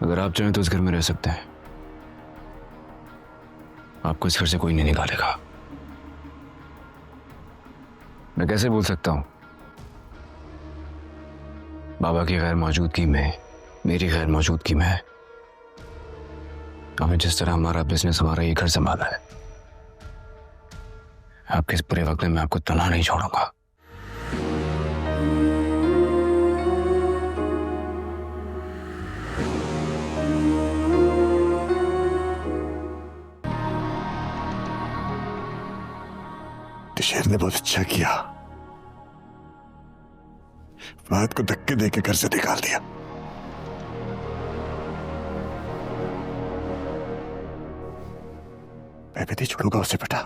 अगर आप चाहें तो इस घर में रह सकते हैं। आपको इस घर से कोई नहीं निकालेगा। मैं कैसे बोल सकता हूं बाबा की गैर मौजूदगी में, मेरी गैर मौजूदगी में हमें जिस तरह हमारा बिजनेस, हमारा ये घर संभाला है, आपके इस बुरे वक्त में मैं आपको तनहा नहीं छोड़ूंगा। शेर ने बहुत अच्छा किया, बात को धक्के देके घर से निकाल दिया। मैं भी नहीं छोड़ूंगा उसे बेटा।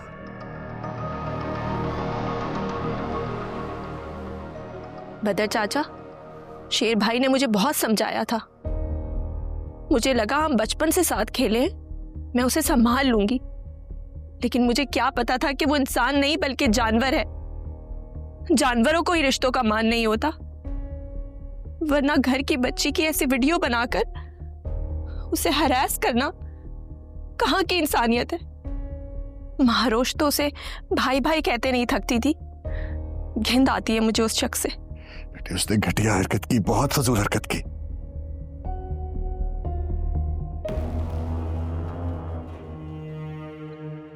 बदर चाचा, शेर भाई ने मुझे बहुत समझाया था। मुझे लगा हम बचपन से साथ खेले, मैं उसे संभाल लूंगी, लेकिन मुझे क्या पता था कि वो इंसान नहीं बल्कि जानवर है। जानवरों को ही रिश्तों का मान नहीं होता, वरना घर की बच्ची की ऐसी वीडियो बनाकर उसे हरास करना कहाँ की इंसानियत है। महारोश तो उसे भाई भाई कहते नहीं थकती थी। घिंद आती है मुझे उस शख्स से। बेटे उसने घटिया हरकत की, बहुत फजूल हरकत की।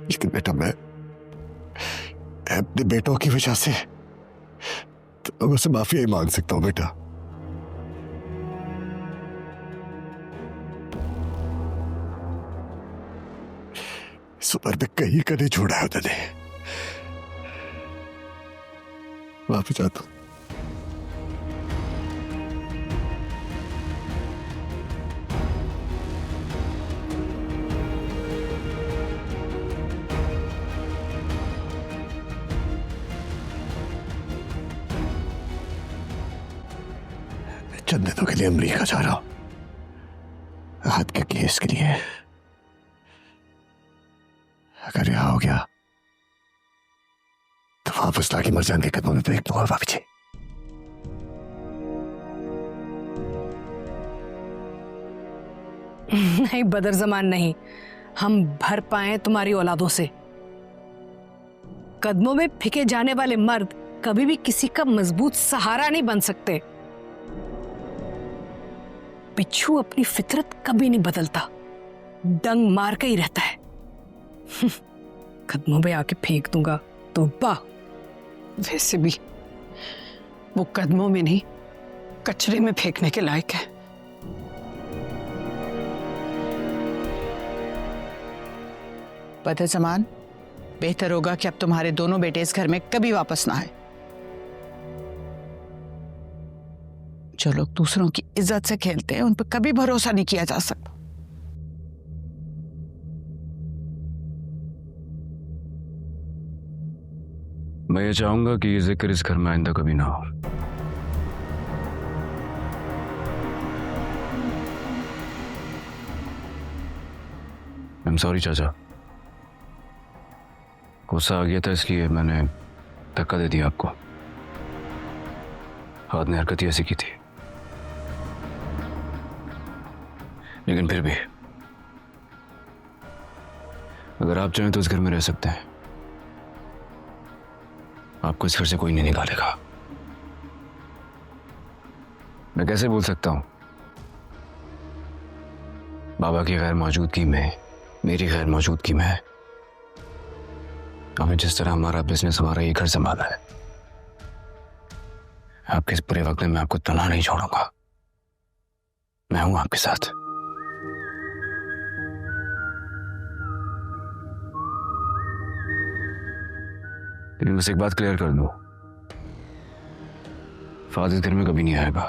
लेकिन बेटा मैं अपने बेटों की वजह से तो लोगों से माफी ही मांग सकता हूं बेटा। इस उम्र में कहीं का नहीं छोड़ा है उन्होंने। माफी चाहता हूं। चंद दिनों के लिए अमेरिका जा रहा हूं, हाथ के केस के लिए। अगर यहां हो गया तो वापस लाके मर जाने के कदमों में फेंक दूंगा भाभी जी। नहीं बदर जमान नहीं, हम भर पाए तुम्हारी औलादों से। कदमों में फेंके जाने वाले मर्द कभी भी किसी का मजबूत सहारा नहीं बन सकते। बिच्छू अपनी फितरत कभी नहीं बदलता, डंग मार के ही रहता है। कदमों पे आके फेंक दूंगा तो वाह। वैसे भी वो कदमों में नहीं, कचरे में फेंकने के लायक है। बदर जमान, बेहतर होगा कि अब तुम्हारे दोनों बेटे इस घर में कभी वापस ना आए। जो लोग दूसरों की इज्जत से खेलते हैं उन पर कभी भरोसा नहीं किया जा सकता। मैं ये चाहूंगा कि ये जिक्र इस घर में आइंदा कभी ना हो। आई एम सॉरी चाचा, गुस्सा आ गया था इसलिए मैंने धक्का दे दिया आपको। हाथ ने हरकत ही ऐसी की थी, लेकिन फिर भी अगर आप चाहें तो इस घर में रह सकते हैं। आपको इस घर से कोई नहीं निकालेगा। मैं कैसे बोल सकता हूं बाबा की गैर मौजूदगी में, मेरी गैर मौजूदगी में हमें जिस तरह हमारा बिजनेस, हमारा ये घर संभाला है, आपके इस बुरे वक्त में मैं आपको तनहा नहीं छोड़ूंगा। मैं हूं आपके साथ। लेकिन बस एक बात क्लियर कर दो, फाजिल घर में कभी नहीं आएगा।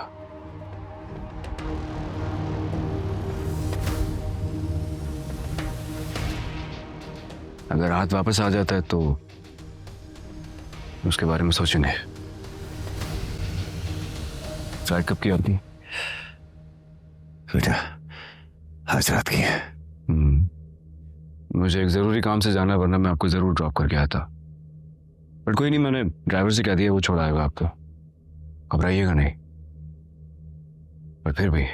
अगर हाथ वापस आ जाता है तो उसके बारे में सोचेंगे। फ्लाइट कब की आपकी? बेटा आज रात की है। मुझे एक जरूरी काम से जाना, वरना मैं आपको जरूर ड्रॉप करके आया था। बट कोई नहीं, मैंने ड्राइवर से कह दिया, वो छोड़ाएगा आपको, घबराइएगा नहीं। पर फिर भी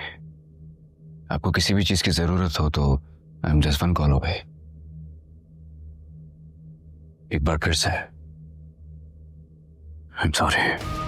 आपको किसी भी चीज की जरूरत हो तो I am just one call away. एक बार फिर से आई एम सॉरी।